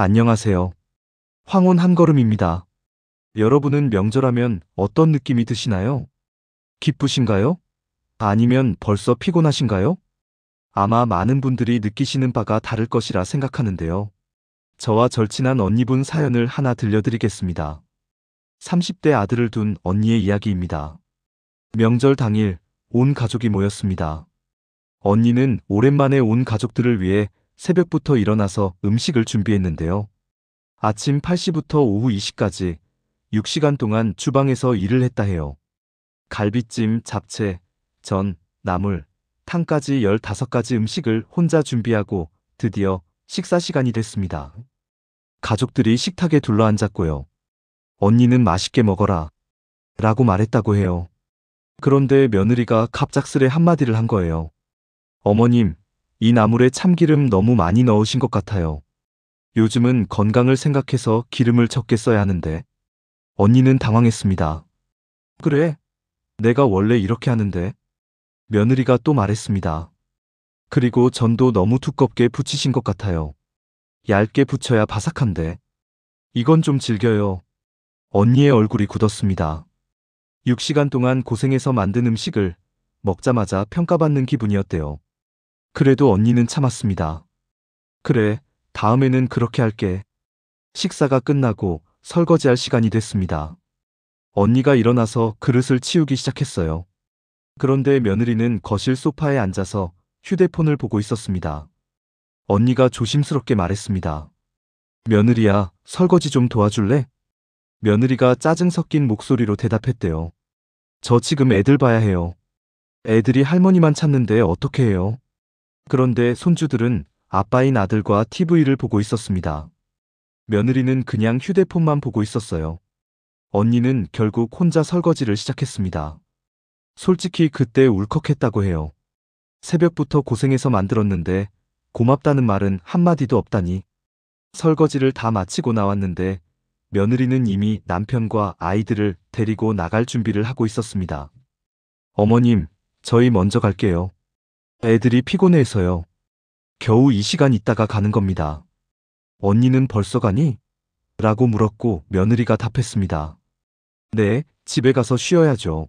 안녕하세요. 황혼 한걸음입니다. 여러분은 명절하면 어떤 느낌이 드시나요? 기쁘신가요? 아니면 벌써 피곤하신가요? 아마 많은 분들이 느끼시는 바가 다를 것이라 생각하는데요. 저와 절친한 언니분 사연을 하나 들려드리겠습니다. 30대 아들을 둔 언니의 이야기입니다. 명절 당일 온 가족이 모였습니다. 언니는 오랜만에 온 가족들을 위해 새벽부터 일어나서 음식을 준비했는데요. 아침 8시부터 오후 2시까지 6시간 동안 주방에서 일을 했다 해요. 갈비찜, 잡채, 전, 나물, 탕까지 15가지 음식을 혼자 준비하고 드디어 식사 시간이 됐습니다. 가족들이 식탁에 둘러앉았고요. 언니는 맛있게 먹어라 라고 말했다고 해요. 그런데 며느리가 갑작스레 한마디를 한 거예요. 어머님, 이 나물에 참기름 너무 많이 넣으신 것 같아요. 요즘은 건강을 생각해서 기름을 적게 써야 하는데. 언니는 당황했습니다. 그래? 내가 원래 이렇게 하는데. 며느리가 또 말했습니다. 그리고 전도 너무 두껍게 부치신 것 같아요. 얇게 부쳐야 바삭한데. 이건 좀 질겨요. 언니의 얼굴이 굳었습니다. 6시간 동안 고생해서 만든 음식을 먹자마자 평가받는 기분이었대요. 그래도 언니는 참았습니다. 그래, 다음에는 그렇게 할게. 식사가 끝나고 설거지할 시간이 됐습니다. 언니가 일어나서 그릇을 치우기 시작했어요. 그런데 며느리는 거실 소파에 앉아서 휴대폰을 보고 있었습니다. 언니가 조심스럽게 말했습니다. 며느리야, 설거지 좀 도와줄래? 며느리가 짜증 섞인 목소리로 대답했대요. 저 지금 애들 봐야 해요. 애들이 할머니만 찾는데 어떻게 해요? 그런데 손주들은 아빠인 아들과 TV를 보고 있었습니다. 며느리는 그냥 휴대폰만 보고 있었어요. 언니는 결국 혼자 설거지를 시작했습니다. 솔직히 그때 울컥했다고 해요. 새벽부터 고생해서 만들었는데 고맙다는 말은 한마디도 없다니. 설거지를 다 마치고 나왔는데 며느리는 이미 남편과 아이들을 데리고 나갈 준비를 하고 있었습니다. 어머님, 저희 먼저 갈게요. 애들이 피곤해서요. 겨우 이 시간 있다가 가는 겁니다. 언니는 벌써 가니? 라고 물었고 며느리가 답했습니다. 네, 집에 가서 쉬어야죠.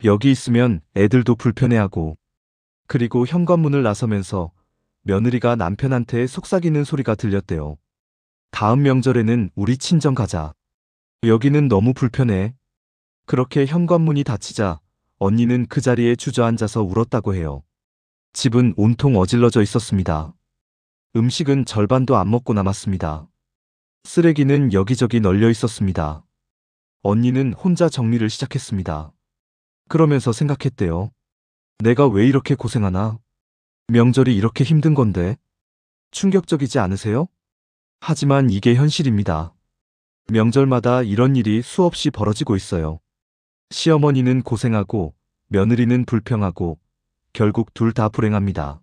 여기 있으면 애들도 불편해하고. 그리고 현관문을 나서면서 며느리가 남편한테 속삭이는 소리가 들렸대요. 다음 명절에는 우리 친정 가자. 여기는 너무 불편해. 그렇게 현관문이 닫히자 언니는 그 자리에 주저앉아서 울었다고 해요. 집은 온통 어질러져 있었습니다. 음식은 절반도 안 먹고 남았습니다. 쓰레기는 여기저기 널려 있었습니다. 언니는 혼자 정리를 시작했습니다. 그러면서 생각했대요. 내가 왜 이렇게 고생하나? 명절이 이렇게 힘든 건데. 충격적이지 않으세요? 하지만 이게 현실입니다. 명절마다 이런 일이 수없이 벌어지고 있어요. 시어머니는 고생하고 며느리는 불평하고 결국 둘 다 불행합니다.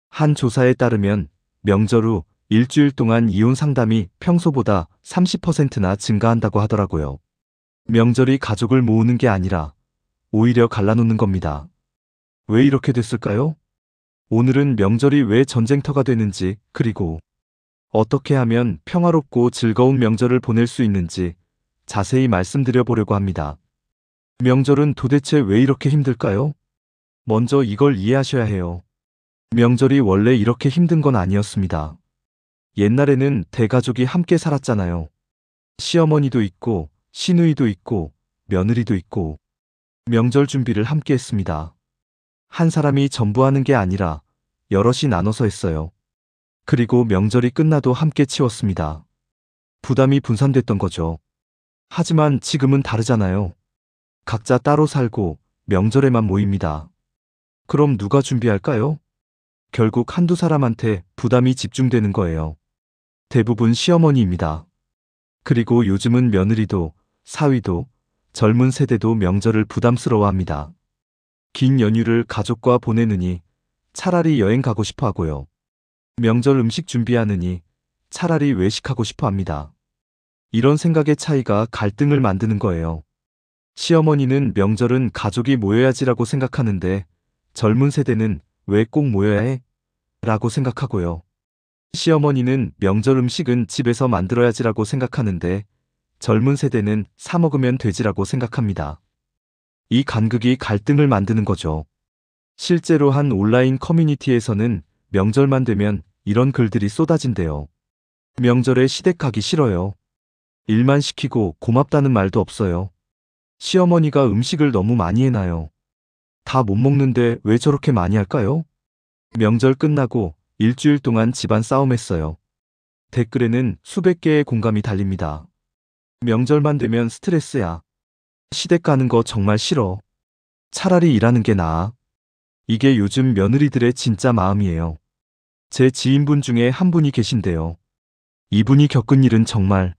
한 조사에 따르면 명절 후 일주일 동안 이혼 상담이 평소보다 30%나 증가한다고 하더라고요. 명절이 가족을 모으는 게 아니라 오히려 갈라놓는 겁니다. 왜 이렇게 됐을까요? 오늘은 명절이 왜 전쟁터가 되는지, 그리고 어떻게 하면 평화롭고 즐거운 명절을 보낼 수 있는지 자세히 말씀드려 보려고 합니다. 명절은 도대체 왜 이렇게 힘들까요? 먼저 이걸 이해하셔야 해요. 명절이 원래 이렇게 힘든 건 아니었습니다. 옛날에는 대가족이 함께 살았잖아요. 시어머니도 있고, 시누이도 있고, 며느리도 있고, 명절 준비를 함께 했습니다. 한 사람이 전부 하는 게 아니라 여럿이 나눠서 했어요. 그리고 명절이 끝나도 함께 치웠습니다. 부담이 분산됐던 거죠. 하지만 지금은 다르잖아요. 각자 따로 살고 명절에만 모입니다. 그럼 누가 준비할까요? 결국 한두 사람한테 부담이 집중되는 거예요. 대부분 시어머니입니다. 그리고 요즘은 며느리도, 사위도, 젊은 세대도 명절을 부담스러워합니다. 긴 연휴를 가족과 보내느니 차라리 여행 가고 싶어 하고요. 명절 음식 준비하느니 차라리 외식하고 싶어 합니다. 이런 생각의 차이가 갈등을 만드는 거예요. 시어머니는 명절은 가족이 모여야지라고 생각하는데 젊은 세대는 왜 꼭 모여야 해? 라고 생각하고요. 시어머니는 명절 음식은 집에서 만들어야지라고 생각하는데 젊은 세대는 사 먹으면 되지라고 생각합니다. 이 간극이 갈등을 만드는 거죠. 실제로 한 온라인 커뮤니티에서는 명절만 되면 이런 글들이 쏟아진대요. 명절에 시댁 가기 싫어요. 일만 시키고 고맙다는 말도 없어요. 시어머니가 음식을 너무 많이 해놔요. 다 못 먹는데 왜 저렇게 많이 할까요? 명절 끝나고 일주일 동안 집안 싸움했어요. 댓글에는 수백 개의 공감이 달립니다. 명절만 되면 스트레스야. 시댁 가는 거 정말 싫어. 차라리 일하는 게 나아. 이게 요즘 며느리들의 진짜 마음이에요. 제 지인분 중에 한 분이 계신데요. 이분이 겪은 일은 정말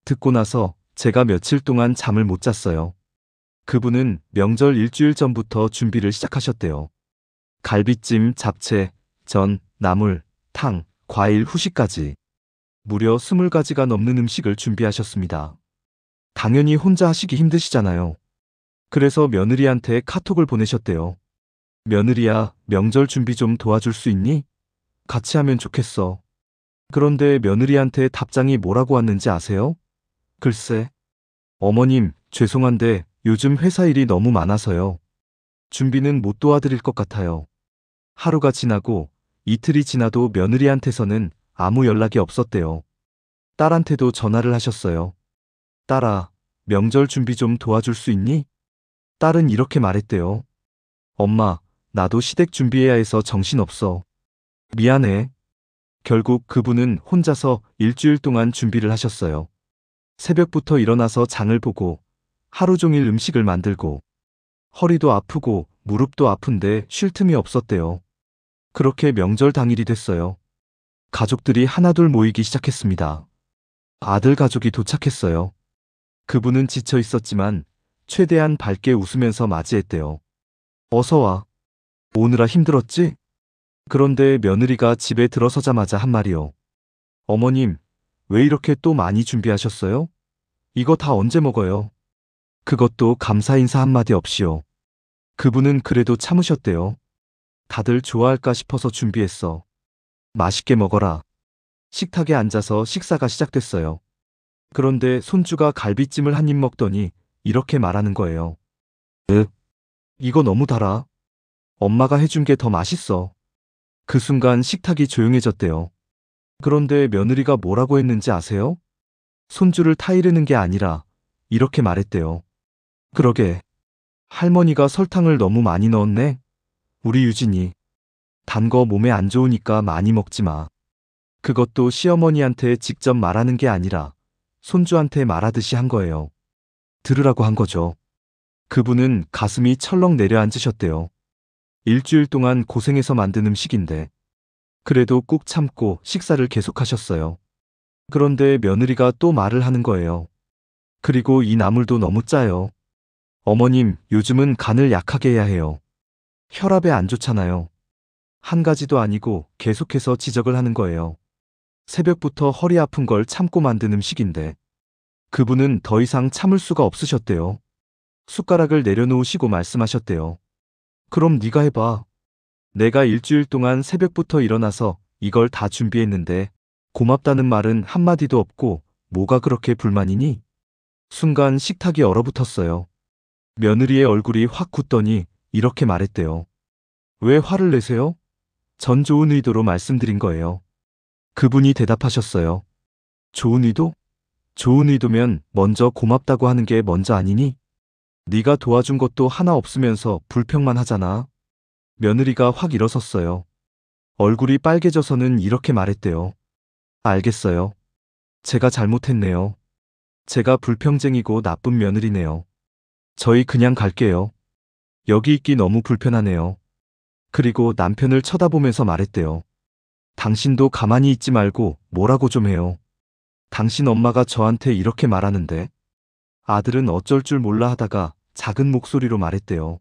듣고 나서 제가 며칠 동안 잠을 못 잤어요. 그분은 명절 일주일 전부터 준비를 시작하셨대요. 갈비찜, 잡채, 전, 나물, 탕, 과일, 후식까지. 무려 20가지가 넘는 음식을 준비하셨습니다. 당연히 혼자 하시기 힘드시잖아요. 그래서 며느리한테 카톡을 보내셨대요. 며느리야, 명절 준비 좀 도와줄 수 있니? 같이 하면 좋겠어. 그런데 며느리한테 답장이 뭐라고 왔는지 아세요? 글쎄, 어머님, 죄송한데 요즘 회사 일이 너무 많아서요. 준비는 못 도와드릴 것 같아요. 하루가 지나고 이틀이 지나도 며느리한테서는 아무 연락이 없었대요. 딸한테도 전화를 하셨어요. 딸아, 명절 준비 좀 도와줄 수 있니? 딸은 이렇게 말했대요. 엄마, 나도 시댁 준비해야 해서 정신없어. 미안해. 결국 그분은 혼자서 일주일 동안 준비를 하셨어요. 새벽부터 일어나서 장을 보고 하루 종일 음식을 만들고 허리도 아프고 무릎도 아픈데 쉴 틈이 없었대요. 그렇게 명절 당일이 됐어요. 가족들이 하나둘 모이기 시작했습니다. 아들 가족이 도착했어요. 그분은 지쳐 있었지만 최대한 밝게 웃으면서 맞이했대요. 어서 와. 오느라 힘들었지? 그런데 며느리가 집에 들어서자마자 한 말이요. 어머님, 왜 이렇게 또 많이 준비하셨어요? 이거 다 언제 먹어요? 그것도 감사 인사 한마디 없이요. 그분은 그래도 참으셨대요. 다들 좋아할까 싶어서 준비했어. 맛있게 먹어라. 식탁에 앉아서 식사가 시작됐어요. 그런데 손주가 갈비찜을 한 입 먹더니 이렇게 말하는 거예요. 이거 너무 달아. 엄마가 해준 게 더 맛있어. 그 순간 식탁이 조용해졌대요. 그런데 며느리가 뭐라고 했는지 아세요? 손주를 타이르는 게 아니라 이렇게 말했대요. 그러게. 할머니가 설탕을 너무 많이 넣었네. 우리 유진이. 단 거 몸에 안 좋으니까 많이 먹지 마. 그것도 시어머니한테 직접 말하는 게 아니라 손주한테 말하듯이 한 거예요. 들으라고 한 거죠. 그분은 가슴이 철렁 내려앉으셨대요. 일주일 동안 고생해서 만든 음식인데 그래도 꾹 참고 식사를 계속하셨어요. 그런데 며느리가 또 말을 하는 거예요. 그리고 이 나물도 너무 짜요. 어머님, 요즘은 간을 약하게 해야 해요. 혈압에 안 좋잖아요. 한 가지도 아니고 계속해서 지적을 하는 거예요. 새벽부터 허리 아픈 걸 참고 만든 음식인데 그분은 더 이상 참을 수가 없으셨대요. 숟가락을 내려놓으시고 말씀하셨대요. 그럼 네가 해봐. 내가 일주일 동안 새벽부터 일어나서 이걸 다 준비했는데 고맙다는 말은 한마디도 없고 뭐가 그렇게 불만이니? 순간 식탁이 얼어붙었어요. 며느리의 얼굴이 확 굳더니 이렇게 말했대요. 왜 화를 내세요? 전 좋은 의도로 말씀드린 거예요. 그분이 대답하셨어요. 좋은 의도? 좋은 의도면 먼저 고맙다고 하는 게 먼저 아니니? 네가 도와준 것도 하나 없으면서 불평만 하잖아. 며느리가 확 일어섰어요. 얼굴이 빨개져서는 이렇게 말했대요. 알겠어요. 제가 잘못했네요. 제가 불평쟁이고 나쁜 며느리네요. 저희 그냥 갈게요. 여기 있기 너무 불편하네요. 그리고 남편을 쳐다보면서 말했대요. 당신도 가만히 있지 말고 뭐라고 좀 해요. 당신 엄마가 저한테 이렇게 말하는데. 아들은 어쩔 줄 몰라 하다가 작은 목소리로 말했대요.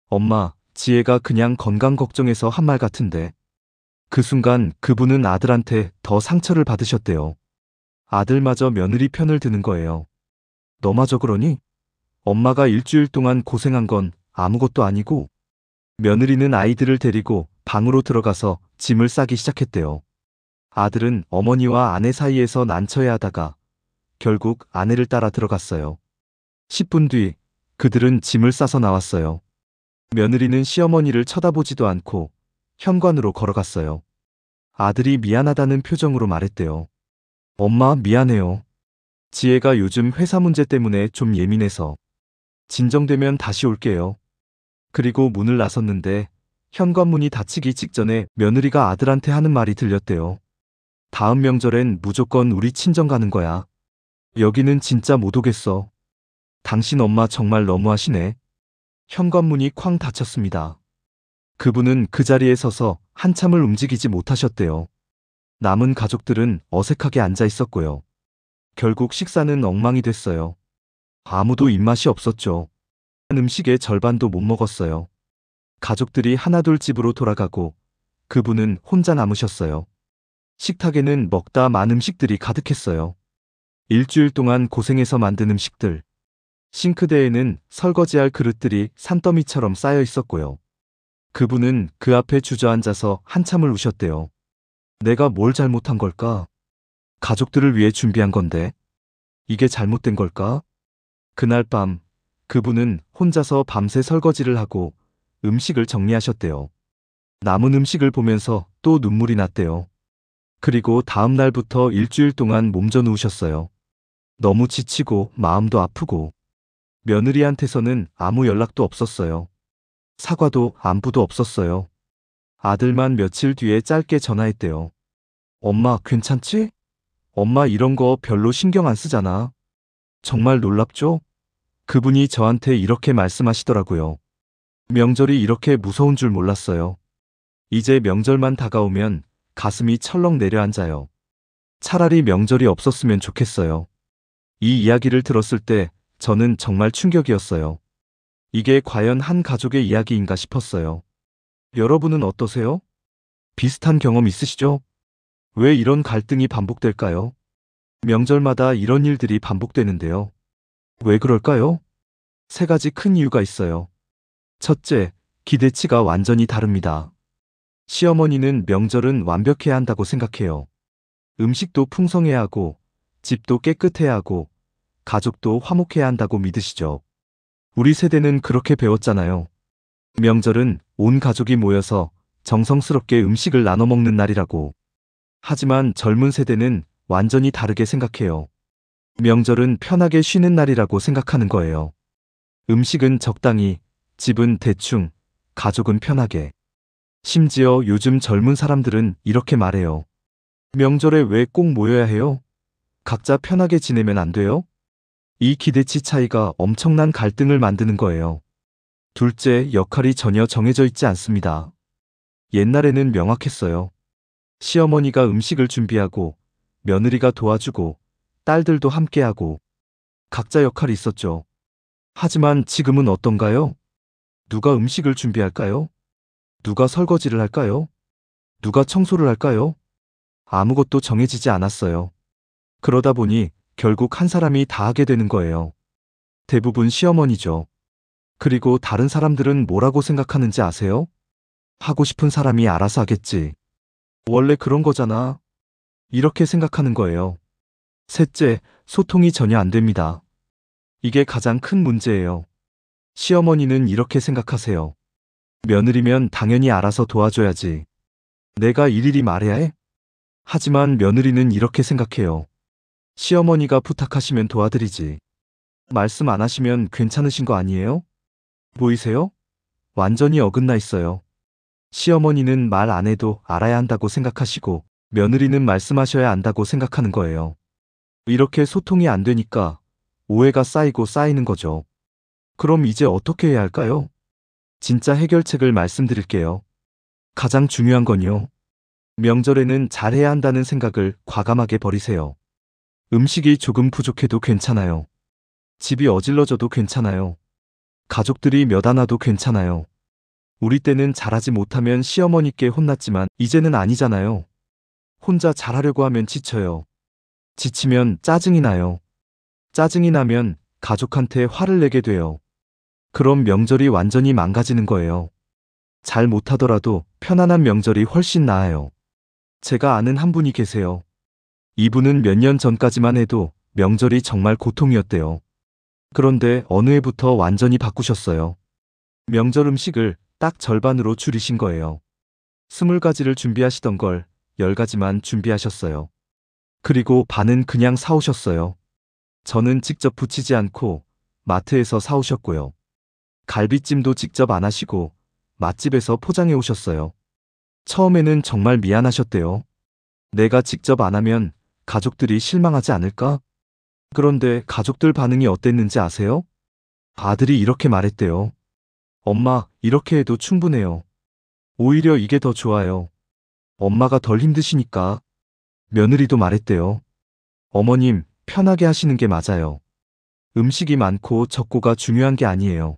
엄마, 지혜가 그냥 건강 걱정해서 한 말 같은데. 그 순간 그분은 아들한테 더 상처를 받으셨대요. 아들마저 며느리 편을 드는 거예요. 너마저 그러니? 엄마가 일주일 동안 고생한 건 아무것도 아니고. 며느리는 아이들을 데리고 방으로 들어가서 짐을 싸기 시작했대요. 아들은 어머니와 아내 사이에서 난처해 하다가 결국 아내를 따라 들어갔어요. 10분 뒤 그들은 짐을 싸서 나왔어요. 며느리는 시어머니를 쳐다보지도 않고 현관으로 걸어갔어요. 아들이 미안하다는 표정으로 말했대요. 엄마, 미안해요. 지혜가 요즘 회사 문제 때문에 좀 예민해서. 진정되면 다시 올게요. 그리고 문을 나섰는데 현관문이 닫히기 직전에 며느리가 아들한테 하는 말이 들렸대요. 다음 명절엔 무조건 우리 친정 가는 거야. 여기는 진짜 못 오겠어. 당신 엄마 정말 너무하시네. 현관문이 쾅 닫혔습니다. 그분은 그 자리에 서서 한참을 움직이지 못하셨대요. 남은 가족들은 어색하게 앉아 있었고요. 결국 식사는 엉망이 됐어요. 아무도 입맛이 없었죠. 음식의 절반도 못 먹었어요. 가족들이 하나둘 집으로 돌아가고 그분은 혼자 남으셨어요. 식탁에는 먹다 만 음식들이 가득했어요. 일주일 동안 고생해서 만든 음식들. 싱크대에는 설거지할 그릇들이 산더미처럼 쌓여 있었고요. 그분은 그 앞에 주저앉아서 한참을 우셨대요. 내가 뭘 잘못한 걸까? 가족들을 위해 준비한 건데. 이게 잘못된 걸까? 그날 밤 그분은 혼자서 밤새 설거지를 하고 음식을 정리하셨대요. 남은 음식을 보면서 또 눈물이 났대요. 그리고 다음 날부터 일주일 동안 몸져 누우셨어요. 너무 지치고 마음도 아프고. 며느리한테서는 아무 연락도 없었어요. 사과도 안부도 없었어요. 아들만 며칠 뒤에 짧게 전화했대요. 엄마, 괜찮지? 엄마 이런 거 별로 신경 안 쓰잖아. 정말 놀랍죠? 그분이 저한테 이렇게 말씀하시더라고요. 명절이 이렇게 무서운 줄 몰랐어요. 이제 명절만 다가오면 가슴이 철렁 내려앉아요. 차라리 명절이 없었으면 좋겠어요. 이 이야기를 들었을 때 저는 정말 충격이었어요. 이게 과연 한 가족의 이야기인가 싶었어요. 여러분은 어떠세요? 비슷한 경험 있으시죠? 왜 이런 갈등이 반복될까요? 명절마다 이런 일들이 반복되는데요. 왜 그럴까요? 세 가지 큰 이유가 있어요. 첫째, 기대치가 완전히 다릅니다. 시어머니는 명절은 완벽해야 한다고 생각해요. 음식도 풍성해야 하고, 집도 깨끗해야 하고, 가족도 화목해야 한다고 믿으시죠. 우리 세대는 그렇게 배웠잖아요. 명절은 온 가족이 모여서 정성스럽게 음식을 나눠 먹는 날이라고. 하지만 젊은 세대는 완전히 다르게 생각해요. 명절은 편하게 쉬는 날이라고 생각하는 거예요. 음식은 적당히, 집은 대충, 가족은 편하게. 심지어 요즘 젊은 사람들은 이렇게 말해요. 명절에 왜 꼭 모여야 해요? 각자 편하게 지내면 안 돼요? 이 기대치 차이가 엄청난 갈등을 만드는 거예요. 둘째, 역할이 전혀 정해져 있지 않습니다. 옛날에는 명확했어요. 시어머니가 음식을 준비하고, 며느리가 도와주고, 딸들도 함께하고, 각자 역할이 있었죠. 하지만 지금은 어떤가요? 누가 음식을 준비할까요? 누가 설거지를 할까요? 누가 청소를 할까요? 아무것도 정해지지 않았어요. 그러다 보니 결국 한 사람이 다 하게 되는 거예요. 대부분 시어머니죠. 그리고 다른 사람들은 뭐라고 생각하는지 아세요? 하고 싶은 사람이 알아서 하겠지. 원래 그런 거잖아. 이렇게 생각하는 거예요. 셋째, 소통이 전혀 안 됩니다. 이게 가장 큰 문제예요. 시어머니는 이렇게 생각하세요. 며느리면 당연히 알아서 도와줘야지. 내가 일일이 말해야 해? 하지만 며느리는 이렇게 생각해요. 시어머니가 부탁하시면 도와드리지. 말씀 안 하시면 괜찮으신 거 아니에요? 보이세요? 완전히 어긋나 있어요. 시어머니는 말 안 해도 알아야 한다고 생각하시고, 며느리는 말씀하셔야 안다고 생각하는 거예요. 이렇게 소통이 안 되니까 오해가 쌓이고 쌓이는 거죠. 그럼 이제 어떻게 해야 할까요? 진짜 해결책을 말씀드릴게요. 가장 중요한 건요. 명절에는 잘해야 한다는 생각을 과감하게 버리세요. 음식이 조금 부족해도 괜찮아요. 집이 어질러져도 괜찮아요. 가족들이 몇 안 와도 괜찮아요. 우리 때는 잘하지 못하면 시어머니께 혼났지만 이제는 아니잖아요. 혼자 잘하려고 하면 지쳐요. 지치면 짜증이 나요. 짜증이 나면 가족한테 화를 내게 돼요. 그럼 명절이 완전히 망가지는 거예요. 잘 못하더라도 편안한 명절이 훨씬 나아요. 제가 아는 한 분이 계세요. 이분은 몇 년 전까지만 해도 명절이 정말 고통이었대요. 그런데 어느 해부터 완전히 바꾸셨어요. 명절 음식을 딱 절반으로 줄이신 거예요. 20가지를 준비하시던 걸 10가지만 준비하셨어요. 그리고 반은 그냥 사오셨어요. 저는 직접 부치지 않고 마트에서 사오셨고요. 갈비찜도 직접 안 하시고 맛집에서 포장해 오셨어요. 처음에는 정말 미안하셨대요. 내가 직접 안 하면 가족들이 실망하지 않을까? 그런데 가족들 반응이 어땠는지 아세요? 아들이 이렇게 말했대요. 엄마, 이렇게 해도 충분해요. 오히려 이게 더 좋아요. 엄마가 덜 힘드시니까. 며느리도 말했대요. 어머님, 편하게 하시는 게 맞아요. 음식이 많고 적고가 중요한 게 아니에요.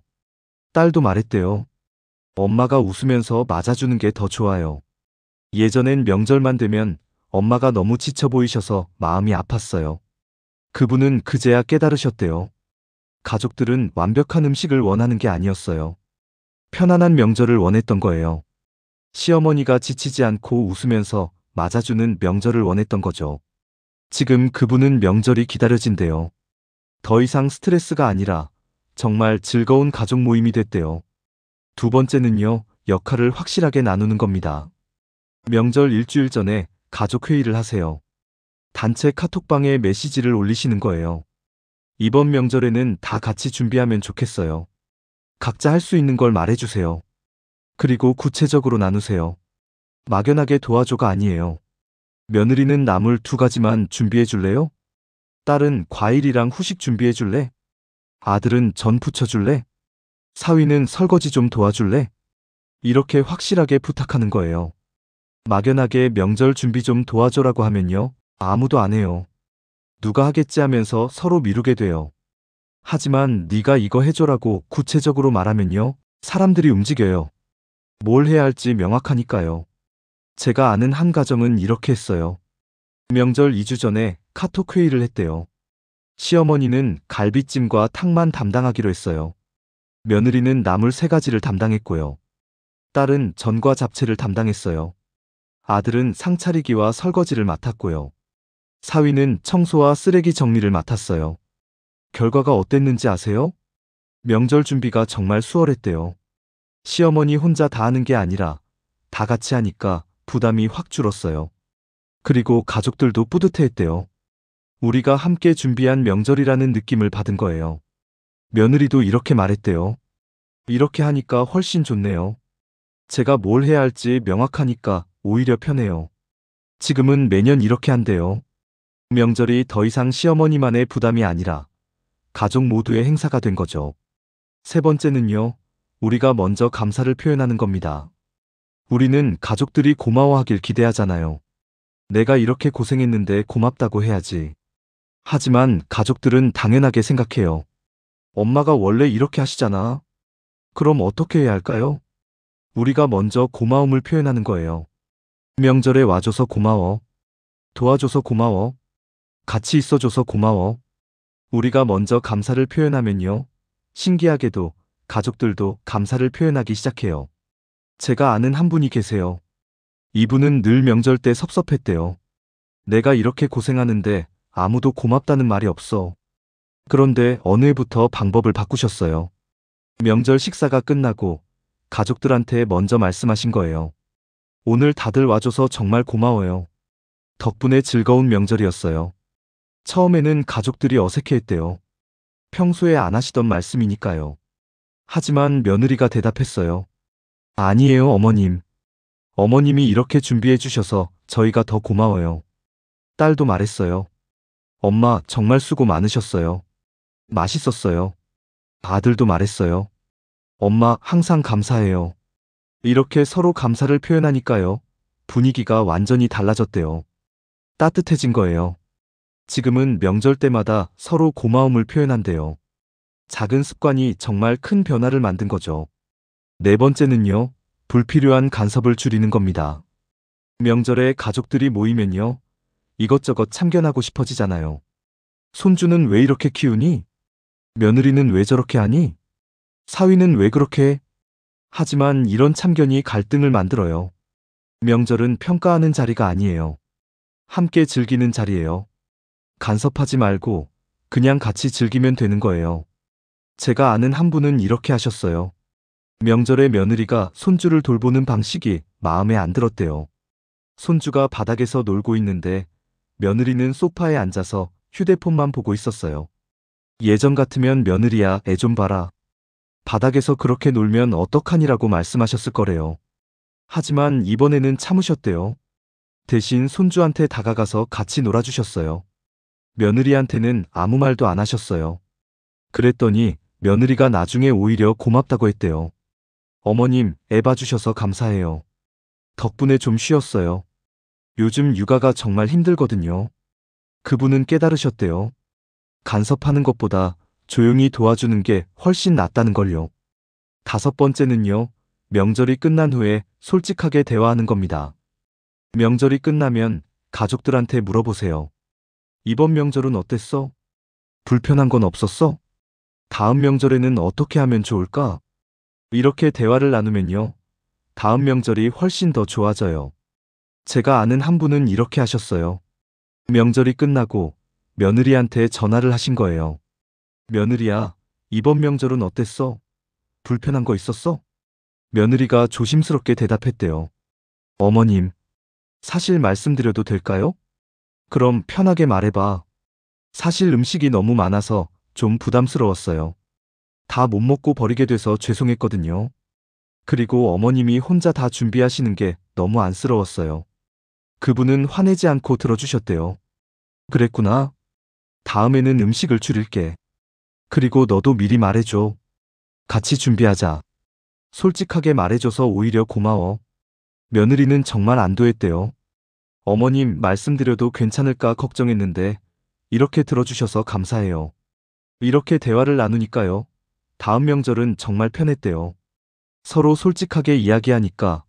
딸도 말했대요. 엄마가 웃으면서 맞아주는 게 더 좋아요. 예전엔 명절만 되면 엄마가 너무 지쳐 보이셔서 마음이 아팠어요. 그분은 그제야 깨달으셨대요. 가족들은 완벽한 음식을 원하는 게 아니었어요. 편안한 명절을 원했던 거예요. 시어머니가 지치지 않고 웃으면서 맞아주는 명절을 원했던 거죠. 지금 그분은 명절이 기다려진대요. 더 이상 스트레스가 아니라 정말 즐거운 가족 모임이 됐대요. 두 번째는요, 역할을 확실하게 나누는 겁니다. 명절 일주일 전에 가족 회의를 하세요. 단체 카톡방에 메시지를 올리시는 거예요. 이번 명절에는 다 같이 준비하면 좋겠어요. 각자 할 수 있는 걸 말해주세요. 그리고 구체적으로 나누세요. 막연하게 도와줘가 아니에요. 며느리는 나물 2가지만 준비해 줄래요? 딸은 과일이랑 후식 준비해 줄래? 아들은 전 부쳐 줄래? 사위는 설거지 좀 도와줄래? 이렇게 확실하게 부탁하는 거예요. 막연하게 명절 준비 좀 도와줘라고 하면요, 아무도 안 해요. 누가 하겠지 하면서 서로 미루게 돼요. 하지만 네가 이거 해줘라고 구체적으로 말하면요, 사람들이 움직여요. 뭘 해야 할지 명확하니까요. 제가 아는 한 가정은 이렇게 했어요. 명절 2주 전에 카톡 회의를 했대요. 시어머니는 갈비찜과 탕만 담당하기로 했어요. 며느리는 나물 3가지를 담당했고요. 딸은 전과 잡채를 담당했어요. 아들은 상 차리기와 설거지를 맡았고요. 사위는 청소와 쓰레기 정리를 맡았어요. 결과가 어땠는지 아세요? 명절 준비가 정말 수월했대요. 시어머니 혼자 다 하는 게 아니라 다 같이 하니까 부담이 확 줄었어요. 그리고 가족들도 뿌듯해했대요. 우리가 함께 준비한 명절이라는 느낌을 받은 거예요. 며느리도 이렇게 말했대요. 이렇게 하니까 훨씬 좋네요. 제가 뭘 해야 할지 명확하니까 오히려 편해요. 지금은 매년 이렇게 한대요. 명절이 더 이상 시어머니만의 부담이 아니라 가족 모두의 행사가 된 거죠. 세 번째는요, 우리가 먼저 감사를 표현하는 겁니다. 우리는 가족들이 고마워하길 기대하잖아요. 내가 이렇게 고생했는데 고맙다고 해야지. 하지만 가족들은 당연하게 생각해요. 엄마가 원래 이렇게 하시잖아. 그럼 어떻게 해야 할까요? 우리가 먼저 고마움을 표현하는 거예요. 명절에 와줘서 고마워. 도와줘서 고마워. 같이 있어줘서 고마워. 우리가 먼저 감사를 표현하면요, 신기하게도 가족들도 감사를 표현하기 시작해요. 제가 아는 한 분이 계세요. 이분은 늘 명절 때 섭섭했대요. 내가 이렇게 고생하는데 아무도 고맙다는 말이 없어. 그런데 어느 해부터 방법을 바꾸셨어요. 명절 식사가 끝나고 가족들한테 먼저 말씀하신 거예요. 오늘 다들 와줘서 정말 고마워요. 덕분에 즐거운 명절이었어요. 처음에는 가족들이 어색해했대요. 평소에 안 하시던 말씀이니까요. 하지만 며느리가 대답했어요. 아니에요, 어머님. 어머님이 이렇게 준비해 주셔서 저희가 더 고마워요. 딸도 말했어요. 엄마, 정말 수고 많으셨어요. 맛있었어요. 아들도 말했어요. 엄마, 항상 감사해요. 이렇게 서로 감사를 표현하니까요, 분위기가 완전히 달라졌대요. 따뜻해진 거예요. 지금은 명절 때마다 서로 고마움을 표현한대요. 작은 습관이 정말 큰 변화를 만든 거죠. 네 번째는요, 불필요한 간섭을 줄이는 겁니다. 명절에 가족들이 모이면요, 이것저것 참견하고 싶어지잖아요. 손주는 왜 이렇게 키우니? 며느리는 왜 저렇게 하니? 사위는 왜 그렇게 해? 하지만 이런 참견이 갈등을 만들어요. 명절은 평가하는 자리가 아니에요. 함께 즐기는 자리예요. 간섭하지 말고 그냥 같이 즐기면 되는 거예요. 제가 아는 한 분은 이렇게 하셨어요. 명절에 며느리가 손주를 돌보는 방식이 마음에 안 들었대요. 손주가 바닥에서 놀고 있는데 며느리는 소파에 앉아서 휴대폰만 보고 있었어요. 예전 같으면 며느리야, 애 좀 봐라. 바닥에서 그렇게 놀면 어떡하니라고 말씀하셨을 거래요. 하지만 이번에는 참으셨대요. 대신 손주한테 다가가서 같이 놀아주셨어요. 며느리한테는 아무 말도 안 하셨어요. 그랬더니 며느리가 나중에 오히려 고맙다고 했대요. 어머님, 애 봐주셔서 감사해요. 덕분에 좀 쉬었어요. 요즘 육아가 정말 힘들거든요. 그분은 깨달으셨대요. 간섭하는 것보다 조용히 도와주는 게 훨씬 낫다는 걸요. 5번째는요, 명절이 끝난 후에 솔직하게 대화하는 겁니다. 명절이 끝나면 가족들한테 물어보세요. 이번 명절은 어땠어? 불편한 건 없었어? 다음 명절에는 어떻게 하면 좋을까? 이렇게 대화를 나누면요, 다음 명절이 훨씬 더 좋아져요. 제가 아는 한 분은 이렇게 하셨어요. 명절이 끝나고 며느리한테 전화를 하신 거예요. 며느리야, 이번 명절은 어땠어? 불편한 거 있었어? 며느리가 조심스럽게 대답했대요. 어머님, 사실 말씀드려도 될까요? 그럼 편하게 말해봐. 사실 음식이 너무 많아서 좀 부담스러웠어요. 다 못 먹고 버리게 돼서 죄송했거든요. 그리고 어머님이 혼자 다 준비하시는 게 너무 안쓰러웠어요. 그분은 화내지 않고 들어주셨대요. 그랬구나. 다음에는 음식을 줄일게. 그리고 너도 미리 말해줘. 같이 준비하자. 솔직하게 말해줘서 오히려 고마워. 며느리는 정말 안도했대요. 어머님, 말씀드려도 괜찮을까 걱정했는데 이렇게 들어주셔서 감사해요. 이렇게 대화를 나누니까요, 다음 명절은 정말 편했대요. 서로 솔직하게 이야기하니까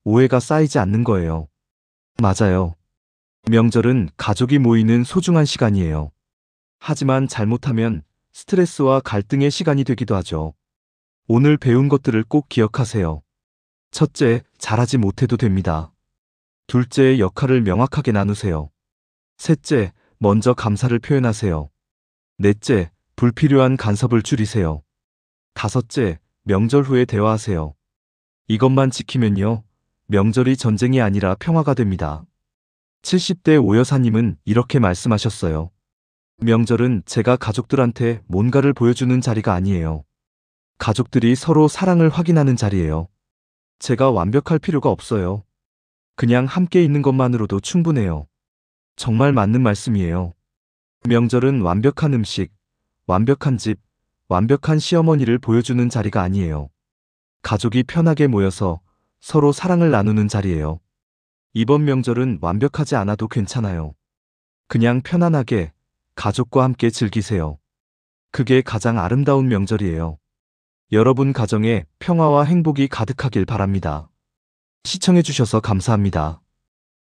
오해가 쌓이지 않는 거예요. 맞아요. 명절은 가족이 모이는 소중한 시간이에요. 하지만 잘못하면 스트레스와 갈등의 시간이 되기도 하죠. 오늘 배운 것들을 꼭 기억하세요. 첫째, 잘하지 못해도 됩니다. 둘째, 역할을 명확하게 나누세요. 셋째, 먼저 감사를 표현하세요. 넷째, 불필요한 간섭을 줄이세요. 다섯째, 명절 후에 대화하세요. 이것만 지키면요, 명절이 전쟁이 아니라 평화가 됩니다. 70대 오여사님은 이렇게 말씀하셨어요. 명절은 제가 가족들한테 뭔가를 보여주는 자리가 아니에요. 가족들이 서로 사랑을 확인하는 자리예요. 제가 완벽할 필요가 없어요. 그냥 함께 있는 것만으로도 충분해요. 정말 맞는 말씀이에요. 명절은 완벽한 음식, 완벽한 집, 완벽한 시어머니를 보여주는 자리가 아니에요. 가족이 편하게 모여서 서로 사랑을 나누는 자리예요. 이번 명절은 완벽하지 않아도 괜찮아요. 그냥 편안하게 가족과 함께 즐기세요. 그게 가장 아름다운 명절이에요. 여러분 가정에 평화와 행복이 가득하길 바랍니다. 시청해주셔서 감사합니다.